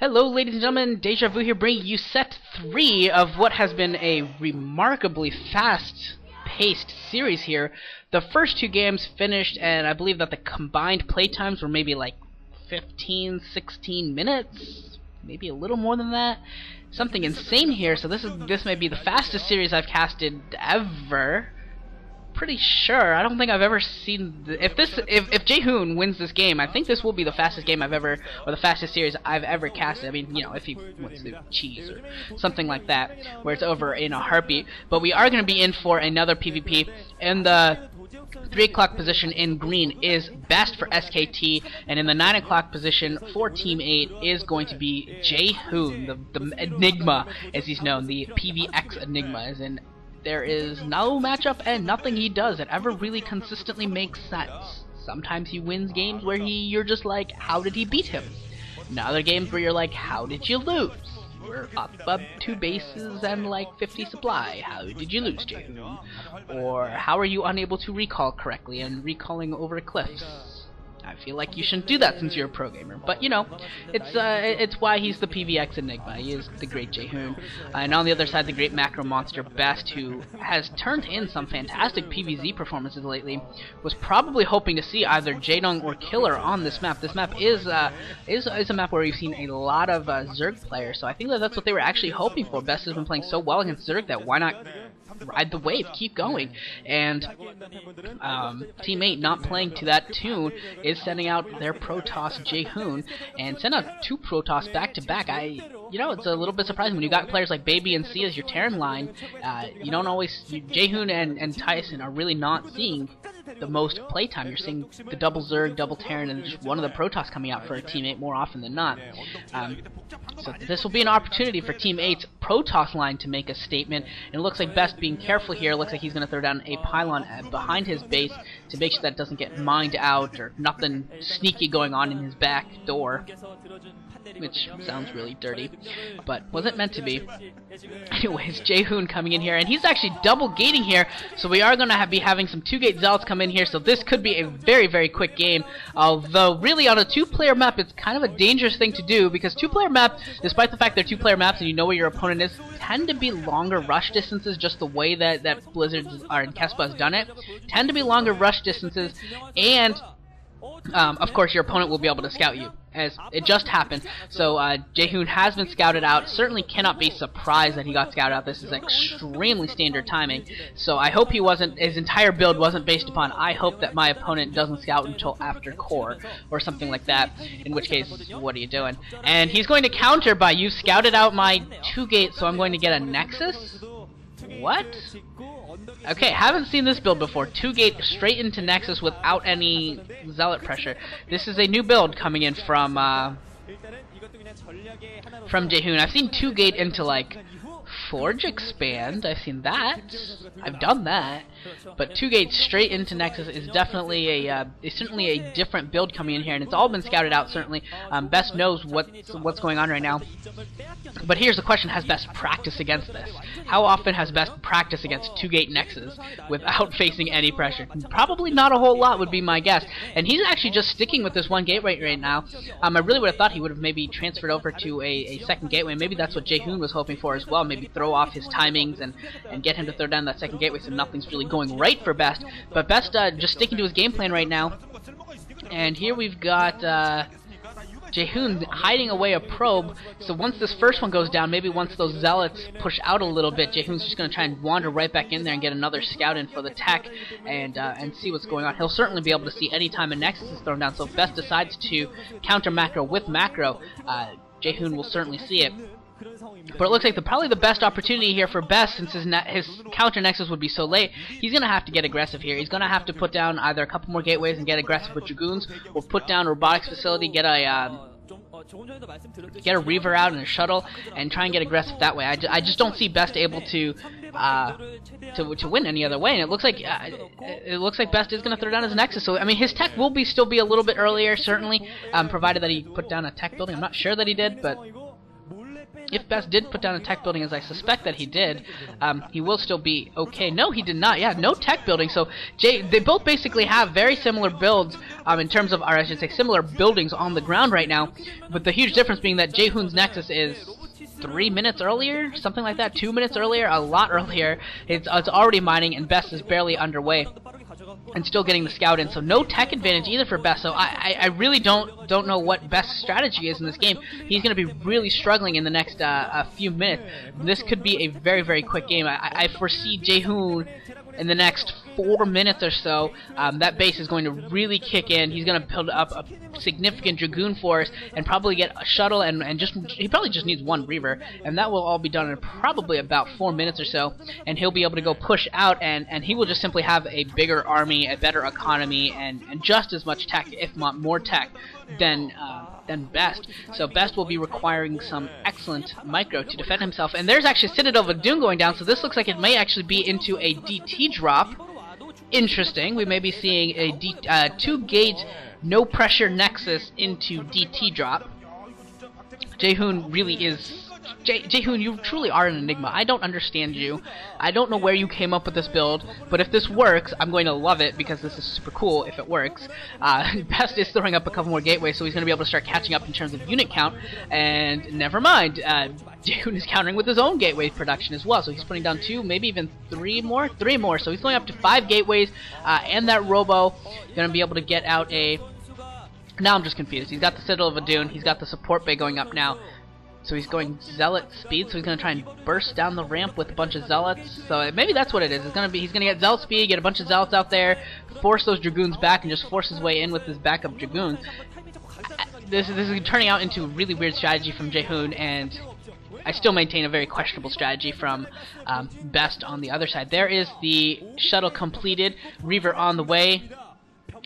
Hello ladies and gentlemen, Deja Vu here bringing you set 3 of what has been a remarkably fast-paced series here. The first 2 games finished, and I believe that the combined playtimes were maybe like 15, 16 minutes, maybe a little more than that. Something insane here, so this may be the fastest series I've casted ever. Pretty sure. I don't think I've ever seen if Jaehoon wins this game, I think this will be the fastest game I've ever, or the fastest series I've ever casted. I mean, you know, if he wins the cheese or something like that, where it's over in a heartbeat. But we are going to be in for another PvP, and the 3 o'clock position in green is best for SKT, and in the 9 o'clock position for Team 8 is going to be Jaehoon, the Enigma, as he's known, the PVX Enigma, as in there is no matchup and nothing he does that ever really consistently makes sense. Sometimes he wins games where you're just like, how did he beat him? In other games where you're like, how did you lose? We're up 2 bases and like 50 supply. How did you lose, Jaehoon? Or how are you unable to recall correctly and recalling over cliffs? I feel like you shouldn't do that since you're a pro gamer, but you know, it's why he's the PVX Enigma. He is the great Jaehoon, and on the other side, the great macro monster Best, who has turned in some fantastic PvZ performances lately. Was probably hoping to see either Jaedong or Killer on this map. This map is a map where we've seen a lot of Zerg players, so I think that's what they were actually hoping for. Best has been playing so well against Zerg that why not ride the wave, keep going, and Team 8 not playing to that tune is sending out their Protoss Jaehoon, and send out 2 Protoss back to back. You know, it's a little bit surprising when you got players like Baby and C as your Terran line. You don't always, Jaehoon and Tyson are really not seeing the most playtime. You're seeing the double Zerg, double Terran, and just one of the Protoss coming out for a Team 8 more often than not. So this will be an opportunity for Team 8's Protoss line to make a statement, and it looks like Best being careful here. It looks like he's going to throw down a pylon behind his base to make sure that doesn't get mined out or nothing sneaky going on in his back door, which sounds really dirty, but wasn't meant to be. Anyways, Jaehoon coming in here, and he's actually double gating here, so we are going to be having some 2-gate zealots come in here, so this could be a very, very quick game, although really on a 2-player map it's kind of a dangerous thing to do, because 2-player map, despite the fact they're 2-player maps and you know where your opponent is, tend to be longer rush distances, just the way that Blizzard and Kespa has done it, tend to be longer rush distances, and of course your opponent will be able to scout you, as it just happened. So Jaehoon has been scouted out. Certainly cannot be surprised that he got scouted out. This is extremely standard timing. So I hope his entire build wasn't based upon, I hope that my opponent doesn't scout until after core, or something like that, in which case, what are you doing? And he's going to counter by, you scouted out my 2-gate, so I'm going to get a Nexus? What? Okay, haven't seen this build before. 2-gate straight into Nexus without any zealot pressure. This is a new build coming in from Jaehoon. I've seen 2-gate into like Forge Expand. I've seen that. I've done that. But 2-gate straight into Nexus is definitely certainly a different build coming in here, and it's all been scouted out. Certainly, Best knows what's going on right now. But here's the question: has Best practiced against this? How often has Best practiced against 2-gate Nexus without facing any pressure? Probably not a whole lot, would be my guess. And he's actually just sticking with this one gateway right now. I really would have thought he would have maybe transferred over to a second gateway. Maybe that's what Jaehoon was hoping for as well. Maybe throw off his timings and get him to throw down that second gateway, so nothing's really going right for Best. But Best just sticking to his game plan right now. And here we've got Jaehoon hiding away a probe, so once this first one goes down, maybe once those zealots push out a little bit, Jaehoon's just going to try and wander right back in there and get another scout in for the tech and see what's going on. He'll certainly be able to see any time a Nexus is thrown down, so if Best decides to counter macro with macro, Jaehoon will certainly see it. But it looks like probably the best opportunity here for Best, since his counter Nexus would be so late, he's going to have to get aggressive here. He's going to have to put down either a couple more gateways and get aggressive with Dragoons, or put down a robotics facility, get a Reaver out and a shuttle, and try and get aggressive that way. I just don't see Best able to win any other way, and it looks like Best is going to throw down his Nexus. So I mean, his tech will still be a little bit earlier, certainly, provided that he put down a tech building. I'm not sure that he did, but if Best did put down a tech building, as I suspect that he did, he will still be okay. No, he did not. Yeah, no tech building. So they both basically have very similar builds in terms of, or I should say, similar buildings on the ground right now. But the huge difference being that Jaehoon's Nexus is 3 minutes earlier, something like that, 2 minutes earlier, a lot earlier. It's already mining, and Best is barely underway and still getting the scout in, so no tech advantage either for Best. So I really don't know what Best's strategy is in this game. He's going to be really struggling in the next few minutes. This could be a very, very quick game. I foresee Jaehoon in the next 4 minutes or so. That base is going to really kick in. He's going to build up a significant Dragoon force and probably get a shuttle, and he probably just needs one Reaver, and that will all be done in probably about 4 minutes or so, and he'll be able to go push out, and he will just simply have a bigger army, a better economy, and just as much tech, if not more tech, than Best. So Best will be requiring some excellent micro to defend himself. And there's actually Citadel of Doom going down, so this looks like it may actually be into a DT drop. Interesting. We may be seeing a 2-gate no pressure Nexus into DT drop. Jaehoon really is... Jaehoon, you truly are an enigma. I don't understand you. I don't know where you came up with this build, but if this works, I'm going to love it, because this is super cool if it works. Best is throwing up a couple more gateways, so he's going to be able to start catching up in terms of unit count, and never mind, Jaehoon is countering with his own gateway production as well, so he's putting down 2, maybe even 3 more, so he's going up to 5 gateways, and that Robo going to be able to get out a... Now I'm just confused. He's got the Citadel of Adun, he's got the support bay going up now. So he's going Zealot speed, so he's going to try and burst down the ramp with a bunch of Zealots. So maybe that's what it is. He's going to get Zealot speed, get a bunch of Zealots out there, force those Dragoons back, and just force his way in with his backup Dragoons. This is turning out into a really weird strategy from Jaehoon, and I still maintain a very questionable strategy from Best on the other side. There is the shuttle completed, Reaver on the way.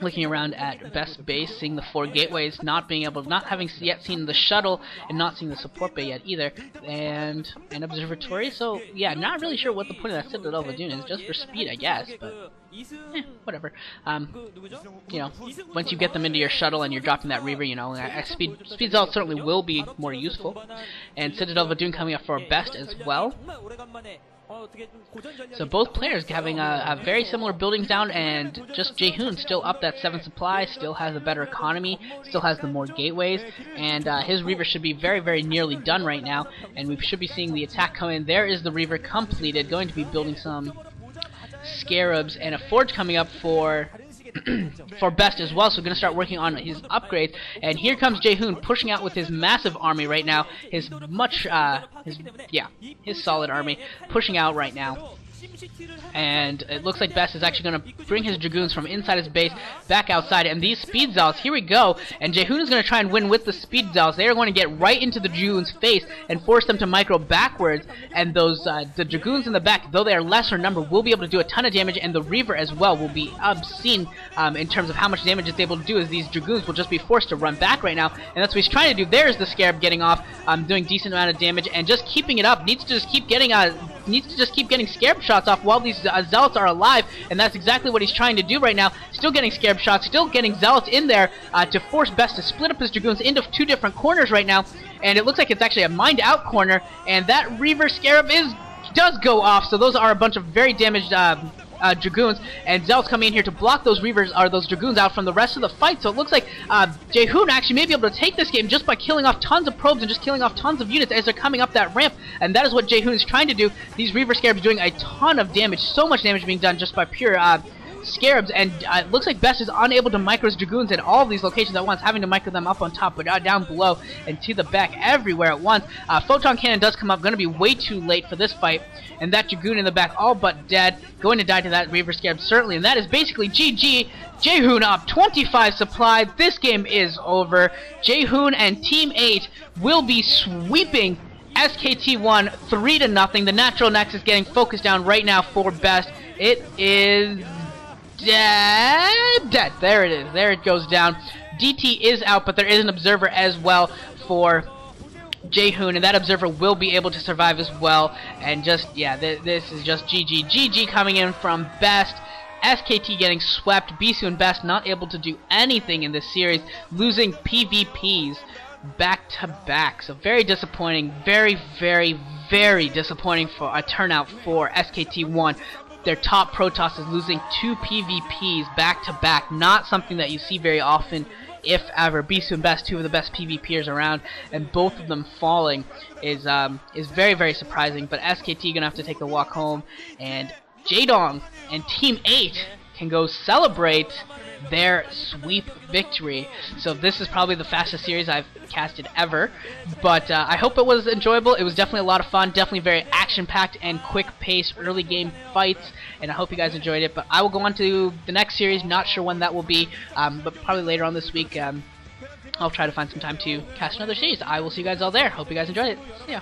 Looking around at Best base, seeing the 4 gateways, not having yet seen the shuttle, and not seeing the support bay yet either, and an observatory. So yeah, not really sure what the point of that Citadel of Adun is, just for speed, I guess. But whatever. You know, once you get them into your shuttle and you're dropping that Reaver, you know, speed Zealot certainly will be more useful. And Citadel of Adun coming up for Best as well. So both players having a very similar buildings down, and just Jaehoon still up that 7 supply, still has a better economy, still has the more gateways, and his Reaver should be very, very nearly done right now, and we should be seeing the attack come in. There is the Reaver completed, going to be building some Scarabs, and a Forge coming up for for Best as well, so going to start working on his upgrades. And here comes Jaehoon pushing out with his massive army right now, his solid army pushing out right now. And it looks like Best is actually going to bring his Dragoons from inside his base back outside. And these Speed Zealots, here we go. And Jaehoon is going to try and win with the Speed Zealots. They are going to get right into the Dragoons' face and force them to micro backwards. And those the Dragoons in the back, though they are lesser number, will be able to do a ton of damage. And the Reaver as well will be obscene in terms of how much damage it's able to do, as these Dragoons will just be forced to run back right now. And that's what he's trying to do. There's the Scarab getting off, doing decent amount of damage, and just keeping it up. Needs to just keep getting Scarab shots off while these Zealots are alive, and that's exactly what he's trying to do right now. Still getting Scarab shots, still getting Zealots in there to force Best to split up his Dragoons into 2 different corners right now, and it looks like it's actually a mined out corner, and that Reaver Scarab does go off, so those are a bunch of very damaged Dragoons, and Zealots coming in here to block those Reavers, or those Dragoons, out from the rest of the fight. So it looks like Jaehoon actually may be able to take this game just by killing off tons of probes and just killing off tons of units as they're coming up that ramp, and that is what Jaehoon is trying to do. These Reaver Scarabs doing a ton of damage, so much damage being done just by pure Scarabs, and it looks like Best is unable to micro his Dragoons in all of these locations at once, having to micro them up on top, but down below and to the back, everywhere at once. Photon Cannon does come up, going to be way too late for this fight, and that Dragoon in the back all but dead, going to die to that Reaver Scarab certainly, and that is basically GG. Jaehoon up 25 supply. This game is over. Jaehoon and Team 8 will be sweeping SKT1 3-0. The Natural Nexus getting focused down right now for Best. It is dead. There it is. There it goes down. DT is out, but there is an observer as well for Jaehoon, and that observer will be able to survive as well. And just, yeah, this is just GG. GG coming in from Best. SKT getting swept. Bisu and Best not able to do anything in this series, losing PvPs back to back. So very disappointing, very, very, very disappointing for a turnout for SKT1. Their top Protoss is losing 2 PvPs back to back. Not something that you see very often, if ever. Bisu and Best, 2 of the best PvPers around, and both of them falling is very, very surprising. But SKT gonna have to take the walk home, and Jaehoon and Team 8 can go celebrate their sweep victory. So this is probably the fastest series I've casted ever, but I hope it was enjoyable. It was definitely a lot of fun, definitely very action-packed and quick-paced early game fights, and I hope you guys enjoyed it. But I will go on to the next series, not sure when that will be, but probably later on this week. I'll try to find some time to cast another series. I will see you guys all there. Hope you guys enjoyed it. See ya.